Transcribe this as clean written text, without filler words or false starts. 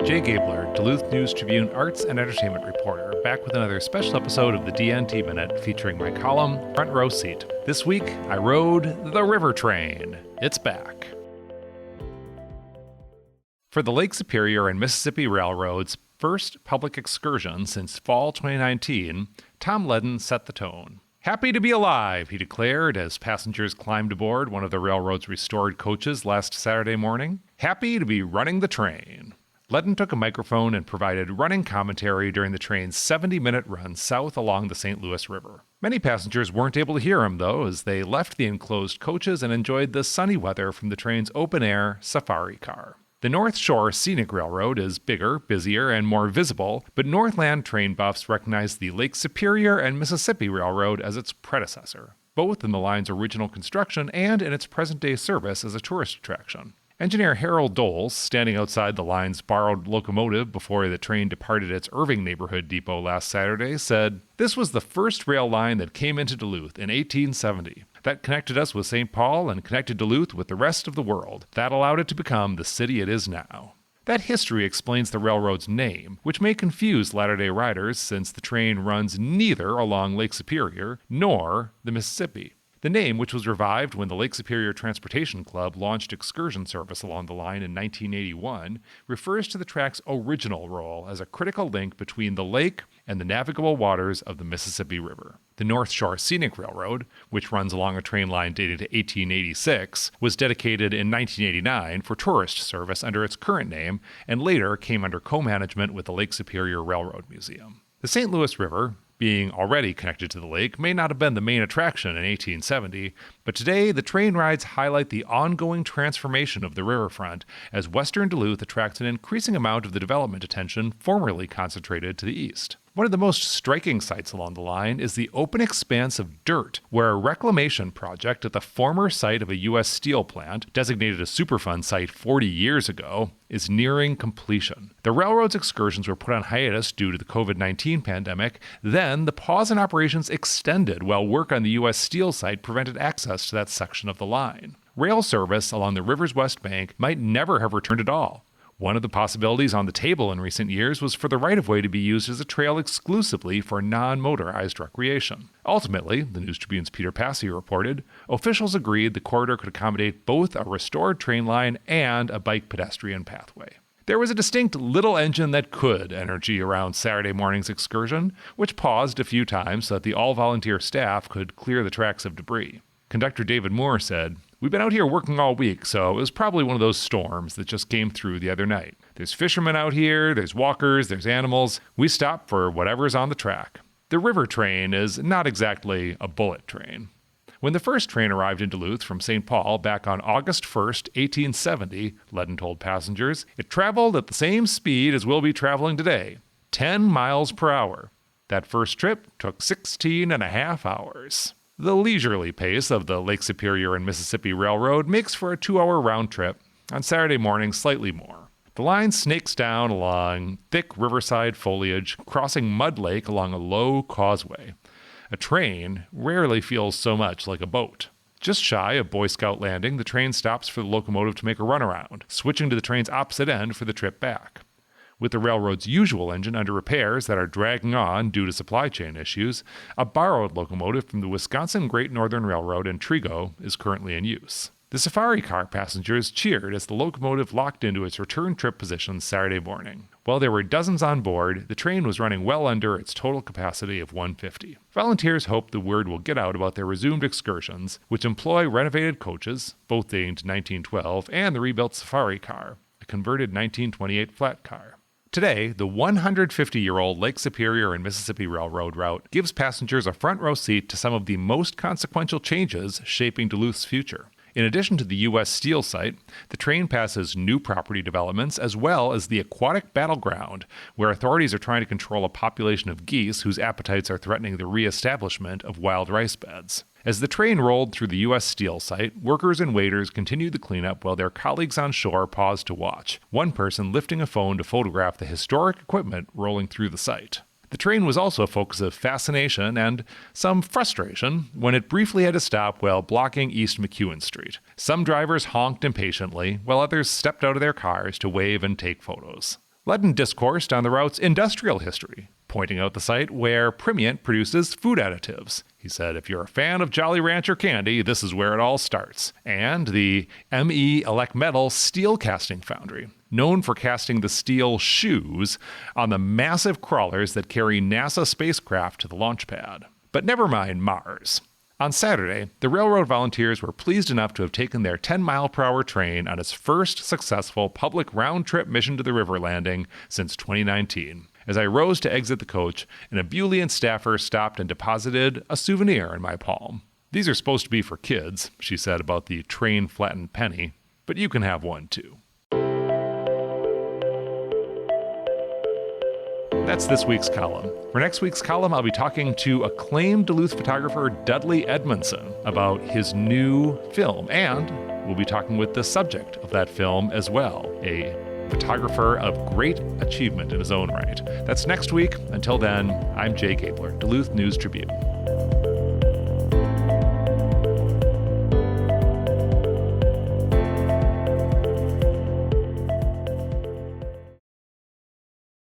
Jay Gabler, Duluth News-Tribune arts and entertainment reporter, back with another special episode of the DNT Minute featuring my column, Front Row Seat. This week, I rode the river train. It's back. For the Lake Superior and Mississippi Railroad's first public excursion since fall 2019, Tom Ledden set the tone. Happy to be alive, he declared as passengers climbed aboard one of the railroad's restored coaches last Saturday morning. Happy to be running the train. Ledden took a microphone and provided running commentary during the train's 70-minute run south along the St. Louis River. Many passengers weren't able to hear him, though, as they left the enclosed coaches and enjoyed the sunny weather from the train's open-air safari car. The North Shore Scenic Railroad is bigger, busier, and more visible, but Northland train buffs recognize the Lake Superior and Mississippi Railroad as its predecessor, both in the line's original construction and in its present-day service as a tourist attraction. Engineer Harold Doles, standing outside the line's borrowed locomotive before the train departed its Irving neighborhood depot last Saturday, said, "This was the first rail line that came into Duluth in 1870. That connected us with St. Paul and connected Duluth with the rest of the world. That allowed it to become the city it is now." That history explains the railroad's name, which may confuse Latter-day Riders since the train runs neither along Lake Superior nor the Mississippi. The name, which was revived when the Lake Superior Transportation Club launched excursion service along the line in 1981, refers to the track's original role as a critical link between the lake and the navigable waters of the Mississippi River. The North Shore Scenic Railroad, which runs along a train line dated to 1886, was dedicated in 1989 for tourist service under its current name and later came under co-management with the Lake Superior Railroad Museum. The St. Louis River, being already connected to the lake, may not have been the main attraction in 1870, but today the train rides highlight the ongoing transformation of the riverfront as western Duluth attracts an increasing amount of the development attention formerly concentrated to the east. One of the most striking sights along the line is the open expanse of dirt, where a reclamation project at the former site of a U.S. steel plant, designated a Superfund site 40 years ago, is nearing completion. The railroad's excursions were put on hiatus due to the COVID-19 pandemic. Then the pause in operations extended while work on the U.S. steel site prevented access to that section of the line. Rail service along the river's west bank might never have returned at all. One of the possibilities on the table in recent years was for the right-of-way to be used as a trail exclusively for non-motorized recreation. Ultimately, the News-Tribune's Peter Passy reported, officials agreed the corridor could accommodate both a restored train line and a bike pedestrian pathway. There was a distinct little engine that could energy around Saturday morning's excursion, which paused a few times so that the all-volunteer staff could clear the tracks of debris. Conductor David Moore said, "We've been out here working all week, so it was probably one of those storms that just came through the other night. There's fishermen out here, there's walkers, there's animals. We stop for whatever's on the track." The river train is not exactly a bullet train. When the first train arrived in Duluth from St. Paul back on August 1st, 1870, Ledden told passengers, it traveled at the same speed as we'll be traveling today, 10 miles per hour. That first trip took 16 and a half hours. The leisurely pace of the Lake Superior and Mississippi Railroad makes for a 2-hour round trip, on Saturday morning slightly more. The line snakes down along thick riverside foliage, crossing Mud Lake along a low causeway. A train rarely feels so much like a boat. Just shy of Boy Scout Landing, the train stops for the locomotive to make a runaround, switching to the train's opposite end for the trip back. With the railroad's usual engine under repairs that are dragging on due to supply chain issues, a borrowed locomotive from the Wisconsin Great Northern Railroad in Trego is currently in use. The safari car passengers cheered as the locomotive locked into its return trip position Saturday morning. While there were dozens on board, the train was running well under its total capacity of 150. Volunteers hope the word will get out about their resumed excursions, which employ renovated coaches, both dating to 1912, and the rebuilt safari car, a converted 1928 flat car. Today, the 150-year-old Lake Superior and Mississippi Railroad route gives passengers a front row seat to some of the most consequential changes shaping Duluth's future. In addition to the U.S. Steel site, the train passes new property developments as well as the aquatic battleground, where authorities are trying to control a population of geese whose appetites are threatening the reestablishment of wild rice beds. As the train rolled through the U.S. Steel site, workers and waiters continued the cleanup while their colleagues on shore paused to watch, one person lifting a phone to photograph the historic equipment rolling through the site. The train was also a focus of fascination and some frustration when it briefly had to stop while blocking East McEwen Street. Some drivers honked impatiently, while others stepped out of their cars to wave and take photos. Ledden discoursed on the route's industrial history, pointing out the site where Primient produces food additives. He said, if you're a fan of Jolly Rancher candy, this is where it all starts. And the M.E. Elecmetal steel casting foundry, known for casting the steel shoes on the massive crawlers that carry NASA spacecraft to the launch pad. But never mind Mars. On Saturday, the railroad volunteers were pleased enough to have taken their 10-mile-per-hour train on its first successful public round-trip mission to the river landing since 2019. As I rose to exit the coach, an ebullient staffer stopped and deposited a souvenir in my palm. These are supposed to be for kids, she said about the train-flattened penny, but you can have one too. That's this week's column. For next week's column, I'll be talking to acclaimed Duluth photographer Dudley Edmondson about his new film, and we'll be talking with the subject of that film as well, a photographer of great achievement in his own right. That's next week. Until then, I'm Jay Gabler, Duluth News Tribune.